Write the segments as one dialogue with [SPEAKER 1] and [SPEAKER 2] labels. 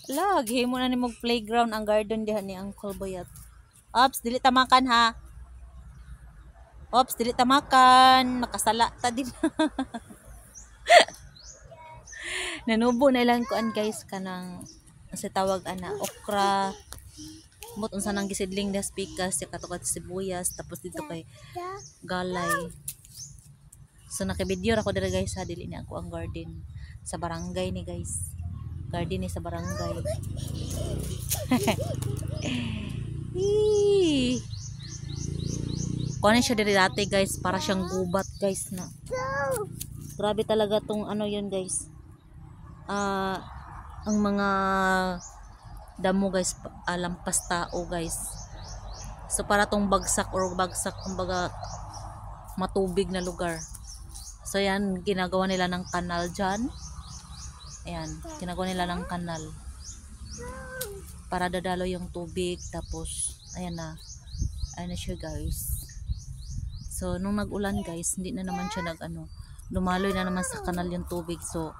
[SPEAKER 1] Lagi mo na ni mo playground ang garden diha ni Uncle Boyat. Ops, dili ta makan ha. Ops, dili ta makan. Makasala ta din. Nanubo na ilang kuan guys kanang sa tawag ana okra. Mot unsa nang gisidling das pikas ya katukat sibuyas tapos dito kay galay. So naka-video ra ko dira guys ha dili na ako ang garden sa barangay ni guys. Garden ni sa barangay. Kunin siya diri dati guys para siyang gubat guys na. Grabe talaga tong ano yun guys. Ang mga damo guys lampas tao guys. So para tong bagsak kumbaga matubig na lugar. So yan ginagawa nila ng kanal dyan. Ayan, ginagawa nila ng kanal para dadalo yung tubig tapos ayan na siya guys. So nung nag-ulan guys hindi na naman siya lumaloy na naman sa kanal yung tubig. So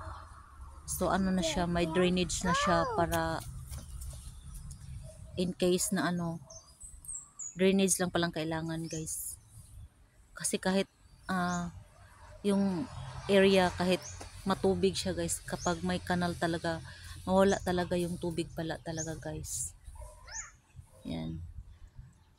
[SPEAKER 1] ano na siya, may drainage na siya para in case na drainage lang palang kailangan guys. Kasi kahit yung area kahit matubig siya guys, kapag may kanal talaga mawala talaga yung tubig pala talaga guys. Yan.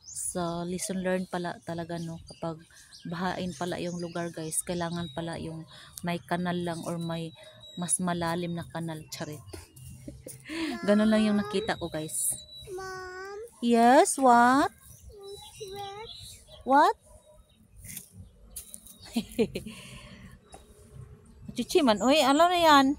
[SPEAKER 1] So lesson learned pala talaga no, kapag bahain pala yung lugar guys, kailangan pala yung may kanal lang or may mas malalim na kanal, charit. Ganun lang yung nakita ko guys.
[SPEAKER 2] Mom.
[SPEAKER 1] Yes, what? What? Chichi man, uy, ano na yan?